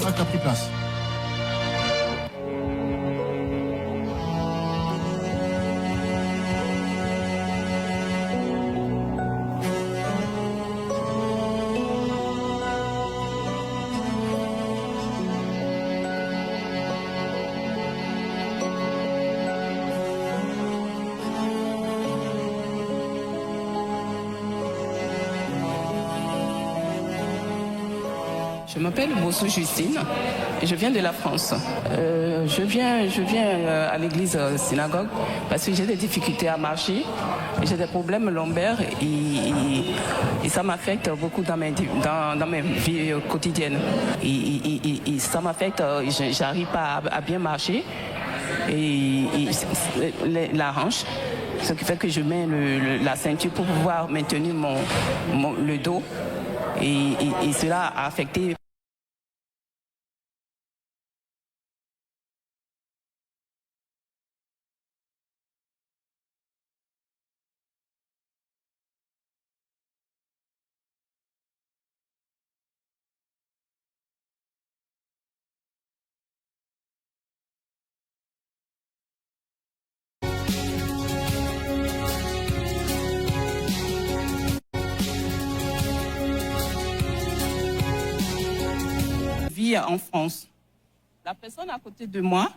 sac a pris place. Je m'appelle Bossou Justine et je viens de la France. Je viens à l'église synagogue parce que j'ai des difficultés à marcher, j'ai des problèmes lombaires et ça m'affecte beaucoup dans ma vie quotidienne. Et ça m'affecte, j'arrive pas à bien marcher et la hanche. Ce qui fait que je mets la ceinture pour pouvoir maintenir le dos et cela a affecté. En France. La personne à côté de moi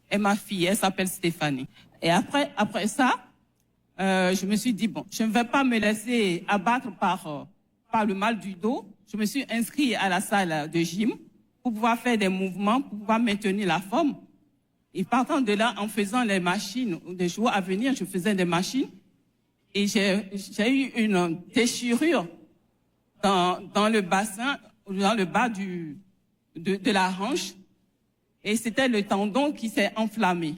est ma fille, elle s'appelle Stéphanie. Et après ça, je me suis dit, bon, je ne vais pas me laisser abattre par le mal du dos. Je me suis inscrite à la salle de gym pour pouvoir faire des mouvements, pour pouvoir maintenir la forme. Et partant de là, en faisant les machines, des jours à venir, je faisais des machines. Et j'ai eu une déchirure dans le bassin, dans le bas de la hanche, et c'était le tendon qui s'est enflammé.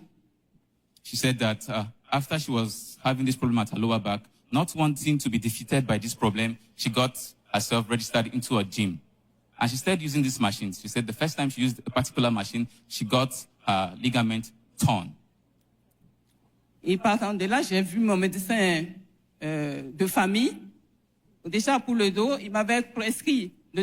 She said that after she was having this problem at her lower back, not wanting to be defeated by this problem, she got herself registered into a gym. And she started using these machines. She said the first time she used a particular machine, she got her ligament torn. Et partant de là, j'ai vu mon médecin de famille. Déjà pour le dos, il m'avait prescrit de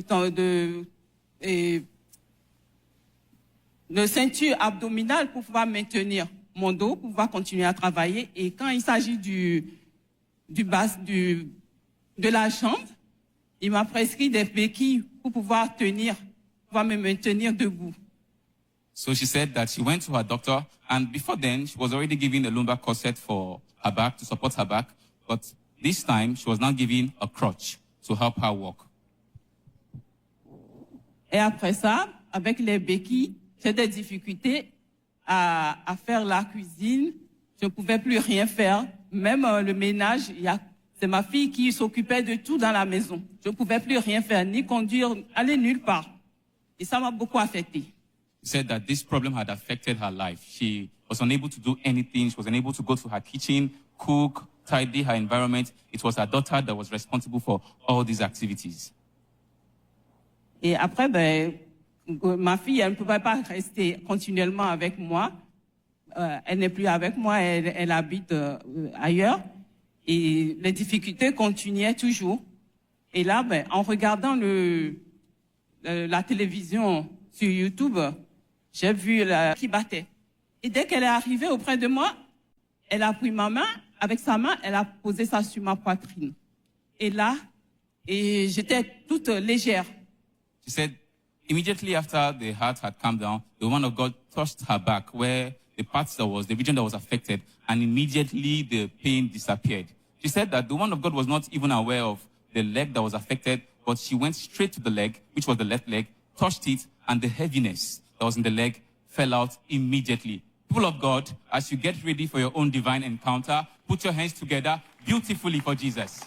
ceinture abdominale pour pouvoir maintenir mon dos, pour pouvoir continuer à travailler. Et quand il s'agit de la jambe, il m'a prescrit des béquilles pour pouvoir me maintenir debout. So she said that she went to her doctor, and before then, she was already given a lumbar corset for her back, to support her back. But this time, she was now given a crutch to help her walk. Et après ça, avec les béquilles, j'ai des difficultés à faire la cuisine. Je ne pouvais plus rien faire. Même le ménage, c'est ma fille qui s'occupait de tout dans la maison. Je ne pouvais plus rien faire, ni conduire, aller nulle part. Et ça m'a beaucoup affecté. She said that this problem had affected her life. She was unable to do anything. She was unable to go to her kitchen, cook, tidy her environment. It was her daughter that was responsible for all these activities. Et après, ma fille, elle ne pouvait pas rester continuellement avec moi. Elle n'est plus avec moi, elle habite ailleurs. Et les difficultés continuaient toujours. Et là, en regardant la télévision sur YouTube, j'ai vu qui battait. Et dès qu'elle est arrivée auprès de moi, elle a pris ma main, avec sa main, elle a posé ça sur ma poitrine. Et là, j'étais toute légère. She said, immediately after the heart had calmed down, the woman of God touched her back where the region that was affected, and immediately the pain disappeared. She said that the woman of God was not even aware of the leg that was affected, but she went straight to the leg, which was the left leg, touched it, and the heaviness that was in the leg fell out immediately. People of God, as you get ready for your own divine encounter, put your hands together beautifully for Jesus.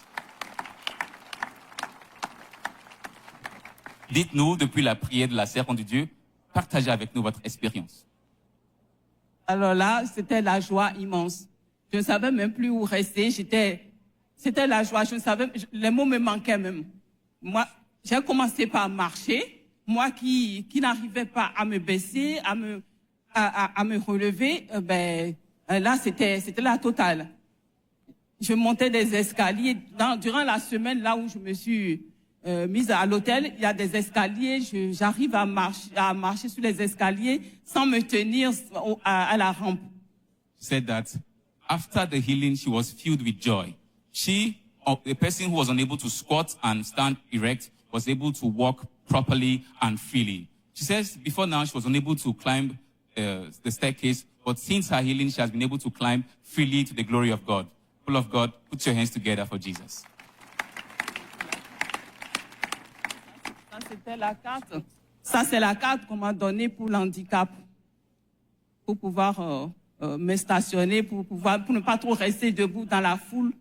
Dites-nous, depuis la prière de la servante de Dieu, partagez avec nous votre expérience. Alors là, c'était la joie immense. Je ne savais même plus où rester. C'était la joie. Les mots me manquaient même. Moi, j'ai commencé par marcher. Moi qui n'arrivais pas à me baisser, à me relever, là, c'était la totale. Je montais des escaliers durant la semaine là où je me suis mise à l'hôtel. Il y a des escaliers. J'arrive à marcher sur les escaliers sans me tenir à la rampe. She said that after the healing, she was filled with joy. She, a person who was unable to squat and stand erect, was able to walk properly and freely. She says before now she was unable to climb the staircase, but since her healing, she has been able to climb freely to the glory of God. Full of God, put your hands together for Jesus. Ça, c'était la carte. Ça, c'est la carte qu'on m'a donnée pour l'handicap, pour pouvoir me stationner, pour ne pas trop rester debout dans la foule.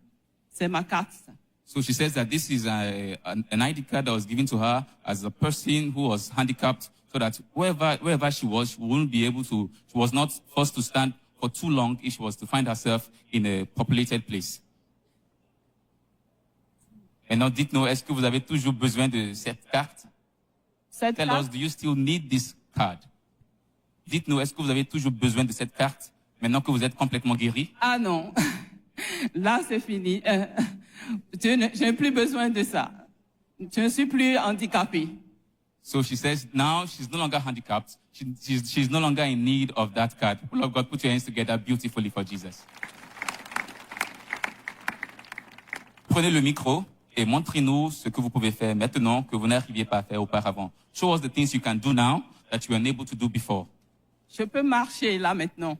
C'est ma carte, ça. So she says that this is an ID card that was given to her as a person who was handicapped, so that wherever she wouldn't be able to, she was not forced to stand for too long if she was to find herself in a populated place. Maintenant, dites-nous, est-ce que vous avez toujours besoin de cette carte? Tell us, do you still need this card? Dites-nous, est-ce que vous avez toujours besoin de cette carte maintenant que vous êtes complètement guéri? Ah non, là c'est fini. Je n'ai plus besoin de ça. Je ne suis plus handicapée. So she says now she's no longer handicapped. She's no longer in need of that card. People of God, put your hands together beautifully for Jesus. Prenez le micro et montrez-nous ce que vous pouvez faire maintenant que vous n'arriviez pas à faire auparavant. Show us the things you can do now that you were unable to do before. Je peux marcher là maintenant.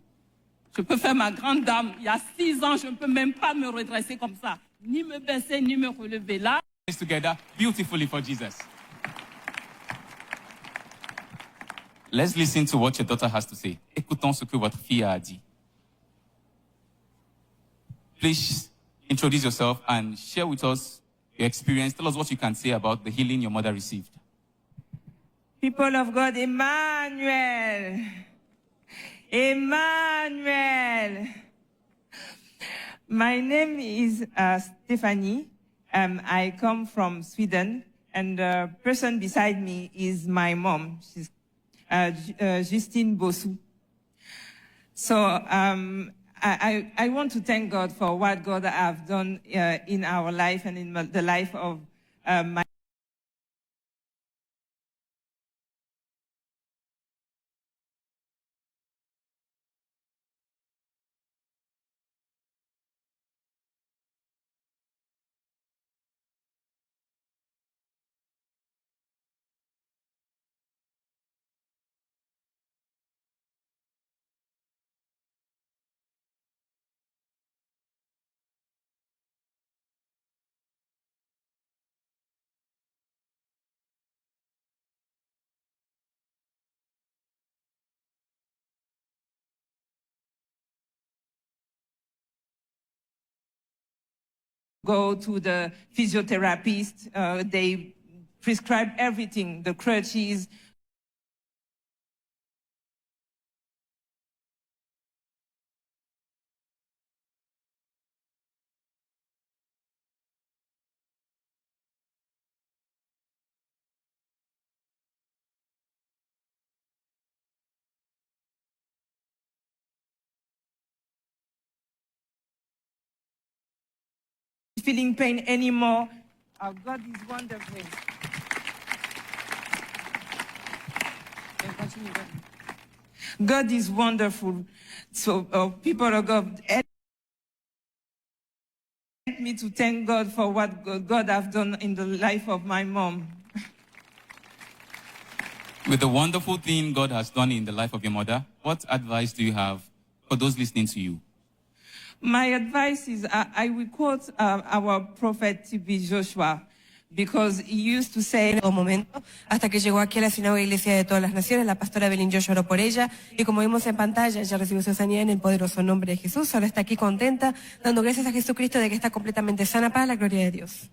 Je peux faire ma grande dame. Il y a 6 ans, je ne peux même pas me redresser comme ça. Ni me baisser, ni me relever. Là. Hands together beautifully for Jesus. Let's listen to what your daughter has to say. Écoutons ce que votre fille a dit. Please introduce yourself and share with us your experience. Tell us what you can say about the healing your mother received. People of God, Emmanuel. Emmanuel. My name is Stephanie. I come from Sweden, and the person beside me is my mom. She's Justine Bossou. So I want to thank God for what God has done in our life and in the life of my go to the physiotherapist. They prescribe everything, the crutches. Feeling pain anymore. Our God is wonderful. God is wonderful. So people of God, help me to thank God for what God has done in the life of my mom. With the wonderful thing God has done in the life of your mother, what advice do you have for those listening to you? My advice is I will quote our prophet TB Joshua, because he used to say, Un momento, hasta que llegó aquí a la Sinagoga Iglesia de Todas las Naciones, la pastora Belén Joshua oró por ella, y como vimos en pantalla, ella recibió su sanidad en el poderoso nombre de Jesús. Ahora está aquí contenta, dando gracias a Jesucristo de que está completamente sana para la gloria de Dios.